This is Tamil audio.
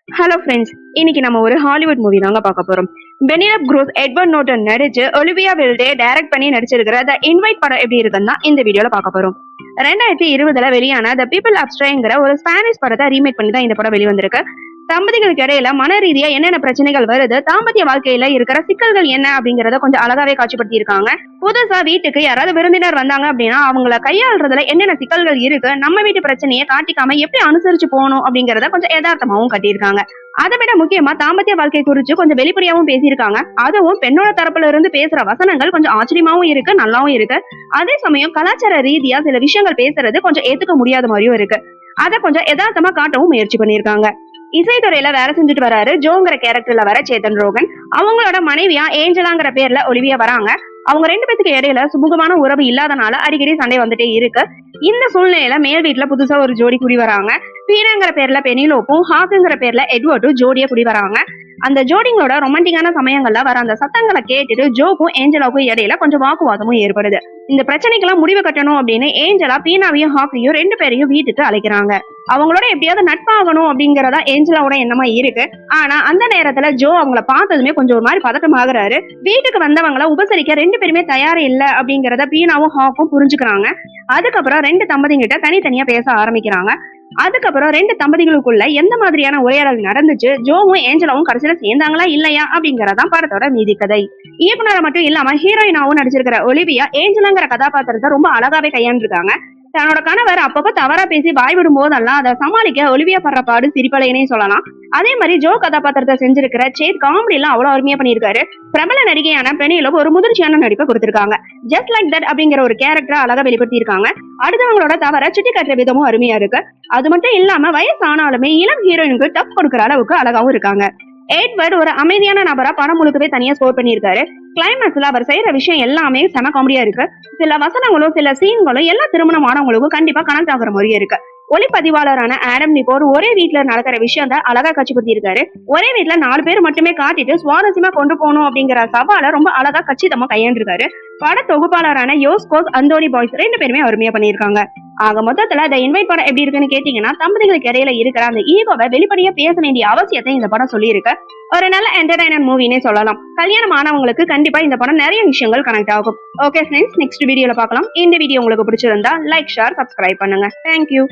ஹலோ ஃப்ரெண்ட்ஸ், இன்னைக்கு நம்ம ஒரு ஹாலிவுட் மூவி தாங்க பார்க்க போறோம். பெனிலப் க்ரூஸ், எட்வர்ட் நோர்டன் நடிச்சு ஒலிவியா வில்டே டைரக்ட் பண்ணி நடிச்சிருக்கிற த இன்வைட் படம் எப்படி இருக்குன்னு தான் இந்த வீடியோல பார்க்க போறோம். 2020 வெளியான த பீப்பிள் ஆஃப் ஸ்ட்ரேங்கிற ஒரு ஸ்பானிஷ் படத்தை ரீமேக் பண்ணி தான் இந்த படம் வெளிவந்திருக்கு. தம்பதிகளுக்கு இடையில மன ரீதியா என்னென்ன பிரச்சனைகள் வருது, தாம்பத்திய வாழ்க்கையில இருக்கிற சிக்கல்கள் என்ன அப்படிங்கறத கொஞ்சம் அழகாவே காட்சிப்படுத்தி இருக்காங்க. புதுசா வீட்டுக்கு யாராவது விருந்தினர் வந்தாங்க அப்படின்னா அவங்கள கையாளுறதுல என்னென்ன சிக்கல்கள் இருக்கு, நம்ம வீட்டு பிரச்சனையை காட்டிக்காம எப்படி அனுசரிச்சு போகணும் அப்படிங்கறத கொஞ்சம் யதார்த்தமாவும் கட்டியிருக்காங்க. அதை விட முக்கியமா தாம்பத்திய வாழ்க்கை குறிச்சு கொஞ்சம் வெளிப்படையாவும் பேசியிருக்காங்க. அதுவும் பெண்ணோட தரப்புல இருந்து பேசுற வசனங்கள் கொஞ்சம் ஆச்சரியமாவும் இருக்கு, நல்லாவும் இருக்கு. அதே சமயம் கலாச்சார ரீதியா சில விஷயங்கள் பேசுறது கொஞ்சம் ஏத்துக்க முடியாத மாதிரியும் இருக்கு. அதை கொஞ்சம் யதார்த்தமா காட்டவும் முயற்சி பண்ணியிருக்காங்க. இசைத்துறையில வேலை செஞ்சுட்டு வராரு ஜோங்கிற கேரக்டர்ல வர சேத்தன் ரோகன். அவங்களோட மனைவியா ஏஞ்சலாங்கிற பேர்ல ஒலிவியா வராங்க. அவங்க ரெண்டு பேத்துக்கு இடையில சுமூகமான உறவு இல்லாதனால அடிக்கடி சண்டை வந்துட்டே இருக்கு. இந்த சூழ்நிலையில மேல் வீட்டுல புதுசா ஒரு ஜோடி குடி வராங்க. பீனாங்கிற பேர்ல பெனிலோப்பும் ஹாக்குங்கிற பேர்ல எட்வர்டும் ஜோடியா குடி வராங்க. அந்த ஜோடிங்களோட ரொமான்டிக்கான சமயங்கள்ல வர அந்த சத்தங்களை கேட்டுட்டு ஜோக்கும் ஏஞ்சலாவுக்கும் இடையில கொஞ்சம் வாக்குவாதமும் ஏற்படுது. இந்த பிரச்சனைக்கெல்லாம் முடிவு கட்டணும் அப்படின்னு ஏஞ்சலா பீனாவையும் ஹாக்கையும் ரெண்டு பேரையும் வீட்டுக்கு அழைக்கிறாங்க. அவங்களோட எப்படியாவது நட்பாகணும் அப்படிங்கறதா ஏஞ்சலாவோட எண்ணமா இருக்கு. ஆனா அந்த நேரத்துல ஜோ அவங்கள பார்த்ததுமே கொஞ்சம் ஒரு மாதிரி பதட்டம் ஆகுறாரு. வீட்டுக்கு வந்தவங்களை உபசரிக்க ரெண்டு பேருமே தயார் இல்ல அப்படிங்கறத பீனாவும் ஹாக்கும் புரிஞ்சுக்கிறாங்க. அதுக்கப்புறம் ரெண்டு தம்பதிங்கிட்ட தனித்தனியா பேச ஆரம்பிக்கிறாங்க. அதுக்கப்புறம் ரெண்டு தம்பதிகளுக்குள்ள எந்த மாதிரியான உரையாடல் நடந்துச்சு, ஜோவும் ஏஞ்சலாவும் கடைசியில சேர்ந்தாங்களா இல்லையா அப்படிங்கறதான் படத்தோட மீதி கதை. இயக்குனரை மட்டும் இல்லாம ஹீரோயினாவும் நடிச்சிருக்கிற ஒலிவியா ஏஞ்சலாங்கிற கதாபாத்திரத்தை ரொம்ப அழகாவே கையாண்டிருக்காங்க. தன்னோட கணவர் அப்பப்ப தவறா பேசி வாய் விடும் போதெல்லாம் அதை சமாளிக்க ஒலிவியா படுற பாடு சிரிப்பலைன்னே சொல்லலாம். அதே மாதிரி ஜோ கதாபாத்திரத்தை செஞ்சிருக்கிற சேத் காமெடி எல்லாம் அவ்வளவு அருமையா பண்ணியிருக்காரு. பிரபல நடிகையான பெனிலோப் ஒரு முதிர்ச்சியான நடிப்பை கொடுத்திருக்காங்க. ஜஸ்ட் லைக் தட் அப்படிங்கிற ஒரு கேரக்டரை அழகா வெளிப்படுத்தி இருக்காங்க. அடுத்தவங்களோட தவற சுட்டி காட்டுற விதமும் அருமையா இருக்கு. அது மட்டும் இல்லாம வயசானாலுமே இளம் ஹீரோயினுக்கு டஃப் கொடுக்குற அளவுக்கு அழகாவும் இருக்காங்க. எட்வர்ட் ஒரு அமைதியான நபரா படம் முழுக்கவே தனியா ஸ்கோர் பண்ணியிருக்காரு. கிளைமேக்ஸ்ல அவர் செய்யற விஷயம் எல்லாமே செம காமெடியா இருக்கு. சில வசனங்களும் சில சீன்களும் எல்லா திருமணமானவங்களுக்கும் கண்டிப்பா கனெக்ட் ஆகுற மாதிரியே இருக்கு. ஒளிப்பதிவாளரான ஆடம் நிபோர் ஒரே வீட்டுல நடக்கிற விஷயத்த அழகா காட்சிப்படுத்தி இருக்காரு. ஒரே வீட்டுல 4 பேர் மட்டுமே காட்டிட்டு சுவாரஸ்யமா கொண்டு போகணும் அப்படிங்கிற சவாலை ரொம்ப அழகா கச்சிதமா கையாண்டிருக்காரு. பட தொகுப்பாளரான யோஸ்கோஸ் அந்தோனி பாய்ஸ் ரெண்டு பேருமே அருமையா பண்ணியிருக்காங்க. ஆக மொத்தத்துல இந்த இன்வைட் படம் எப்படி இருக்குன்னு கேட்டீங்கன்னா, தம்பதிகளுக்கு இடையில இருக்கிற அந்த ஈகோவை வெளிப்படையா பேச வேண்டிய அவசியத்தை இந்த படம் சொல்லியிருக்கு. ஒரு நல்ல என்டர்டைனர் மூவினே சொல்லலாம். கல்யாணம் ஆனவங்களுக்கு கண்டிப்பா இந்த படம் நிறைய விஷயங்கள் கனெக்ட் ஆகும். ஓகே ஃப்ரெண்ட்ஸ், நெக்ஸ்ட் வீடியோல பார்க்கலாம். இந்த வீடியோ உங்களுக்கு பிடிச்சிருந்தா லைக், ஷேர், சப்ஸ்கிரைப் பண்ணுங்க. தேங்க்யூ.